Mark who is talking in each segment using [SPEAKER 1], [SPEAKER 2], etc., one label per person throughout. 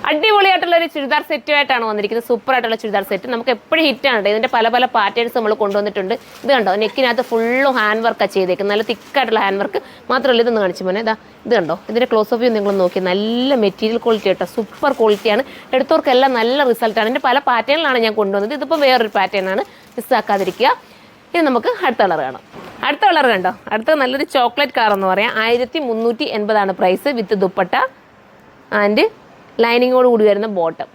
[SPEAKER 1] അടിപൊളിയായിട്ടുള്ള ഒരു ചുരിദാർ സെറ്റുമായിട്ടാണ് വന്നിരിക്കുന്നത്. സൂപ്പർ ആയിട്ടുള്ള ചുരിദാർ സെറ്റ്. നമുക്ക് എപ്പോഴും ഹിറ്റാണ്. ഇതിന്റെ പല പല പാറ്റേൺസ് നമ്മൾ കൊണ്ടുവന്നിട്ടുണ്ട്. ഇത് കണ്ടോ, നെക്കിനകത്ത് ഫുള്ളും ഹാൻഡ് വർക്കാണ് ചെയ്തേക്കുന്നത്. നല്ല തിക്കായിട്ടുള്ള ഹാൻഡ് വർക്ക് മാത്രമല്ല, ഇതൊന്ന് കാണിച്ചു പോനെ. ഇത് കണ്ടോ, ഇതിന്റെ ക്ലോസ് ഓഫ് വ്യൂ നിങ്ങൾ നോക്കി. നല്ല മെറ്റീരിയൽ ക്വാളിറ്റി കേട്ടോ, സൂപ്പർ ക്വാളിറ്റിയാണ്. എടുത്തവർക്കെല്ലാം നല്ല റിസൾട്ടാണ്. ഇതിന്റെ പല പാറ്റേണിലാണ് ഞാൻ കൊണ്ടുവന്നത്. ഇതിപ്പോൾ വേറൊരു പാറ്റേൺ ആണ്, മിസ്സാക്കാതിരിക്കുക. ഇത് നമുക്ക് അടുത്ത കളർ കാണാം. അടുത്ത കളർ കണ്ടോ, അടുത്ത നല്ലൊരു ചോക്ലേറ്റ് കളർ എന്ന് പറയാം. 1380 പ്രൈസ് വിത്ത് ദുപ്പട്ട ആൻഡ് ലൈനിങ്ങോട് കൂടി വരുന്ന ബോട്ടം.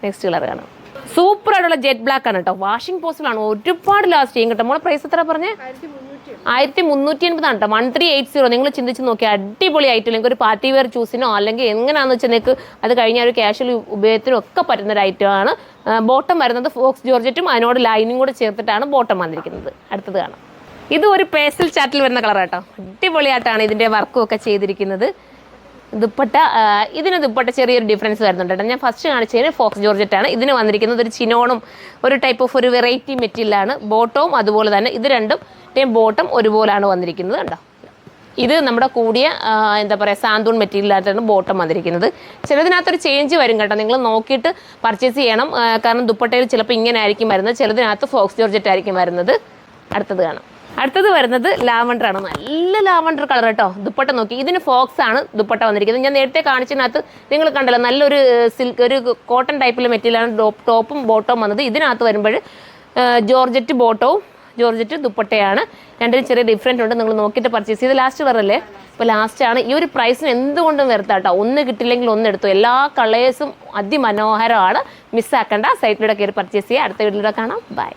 [SPEAKER 1] നെക്സ്റ്റ് കളർ കാണാം. സൂപ്പർ ആയിട്ടുള്ള ജെറ്റ് ബ്ലാക്ക് ആണ് കേട്ടോ. വാഷിംഗ് പോസിബിൾ ആണ്, ഒരുപാട് ലാസ്റ്റ് ചെയ്യും കേട്ടോ. മോളെ പ്രൈസ് എത്ര പറഞ്ഞേ? 1380 ആണ് കേട്ടോ. 1380. നിങ്ങൾ ചിന്തിച്ച് നോക്കി, അടിപൊളി ആയിട്ട് അല്ലെങ്കിൽ ഒരു പാർട്ടി വെയർ ചൂസിനോ അല്ലെങ്കിൽ എങ്ങനെയാണെന്ന് വെച്ചാൽ നിങ്ങൾക്ക് അത് കഴിഞ്ഞാൽ ഒരു കാഷ്വൽ ഉപയോഗത്തിനും ഒക്കെ പറ്റുന്ന ഒരു ഐറ്റമാണ്. ബോട്ടം വരുന്നത് ഫോക്സ് ജോർജറ്റും അതിനോട് ലൈനിങ് കൂടെ ചേർത്തിട്ടാണ് ബോട്ടം വന്നിരിക്കുന്നത്. അടുത്തത് കാണാം. ഇത് ഒരു പേസ്റ്റൽ ചാറ്റിൽ വരുന്ന കളർ കേട്ടോ. അടിപൊളിയായിട്ടാണ് ഇതിൻ്റെ വർക്കും ഒക്കെ ചെയ്തിരിക്കുന്നത്. ദുപ്പട്ട, ഇതിന് ദുപ്പട്ട ചെറിയൊരു ഡിഫറൻസ് വരുന്നുണ്ട് കേട്ടോ. ഞാൻ ഫസ്റ്റ് കാണിച്ചതിന് ഫോക്സ് ജോർജറ്റാണ്. ഇതിന് വന്നിരിക്കുന്നത് ഒരു ചിനോണും ഒരു ടൈപ്പ് ഓഫ് ഒരു വെറൈറ്റി മെറ്റീരിയലാണ്. ബോട്ടവും അതുപോലെ തന്നെ. ഇത് രണ്ടും ബോട്ടം ഒരുപോലാണ് വന്നിരിക്കുന്നത് കണ്ടോ. ഇത് നമ്മുടെ കൂടിയ എന്താ പറയുക സാന്തൂൺ മെറ്റീരിയലായിട്ടാണ് ബോട്ടം വന്നിരിക്കുന്നത്. ചിലതിനകത്തൊരു ചേഞ്ച് വരും കേട്ടോ, നിങ്ങൾ നോക്കിയിട്ട് പർച്ചേസ് ചെയ്യണം. കാരണം ദുപ്പട്ടയിൽ ചിലപ്പോൾ ഇങ്ങനെ ആയിരിക്കും വരുന്നത്, ചിലതിനകത്ത് ഫോക്സ് ജോർജറ്റ് ആയിരിക്കും വരുന്നത്. അടുത്തത് കാണാം. അടുത്തത് വരുന്നത് ലാവണ്ടർ ആണ്. നല്ല ലാവണ്ടർ കളർ കേട്ടോ. ദുപ്പട്ട നോക്കി, ഇതിന് ഫോക്സ് ആണ് ദുപ്പട്ട വന്നിരിക്കുന്നത്. ഞാൻ നേരത്തെ കാണിച്ചതിനകത്ത് നിങ്ങൾ കണ്ടല്ലോ, നല്ലൊരു സിൽക്ക് ഒരു കോട്ടൺ ടൈപ്പിലെ മെറ്റീരിയലാണ് ടോപ്പും ബോട്ടവും വന്നത്. ഇതിനകത്ത് വരുമ്പോൾ ജോർജറ്റ് ബോട്ടവും ജോർജറ്റ് ദുപ്പട്ടയാണ്. രണ്ടിനും ചെറിയ ഡിഫറൻറ്റ് ഉണ്ട്. നിങ്ങൾ നോക്കിയിട്ട് പർച്ചേസ് ചെയ്ത്. ലാസ്റ്റ് കളറല്ലേ, ഇപ്പോൾ ലാസ്റ്റ് ആണ്. ഈ ഒരു പ്രൈസിന് എന്തുകൊണ്ടും വെറുത്താട്ടോ. ഒന്ന് കിട്ടില്ലെങ്കിൽ ഒന്ന് എടുത്തു. എല്ലാ കളേഴ്സും അതിമനോഹരമാണ്. മിസ്സാക്കണ്ട. സൈറ്റിലൂടെ കയറി പർച്ചേസ് ചെയ്യുക. അടുത്ത വീഡിയോയിലൂടെ കാണാം. ബൈ.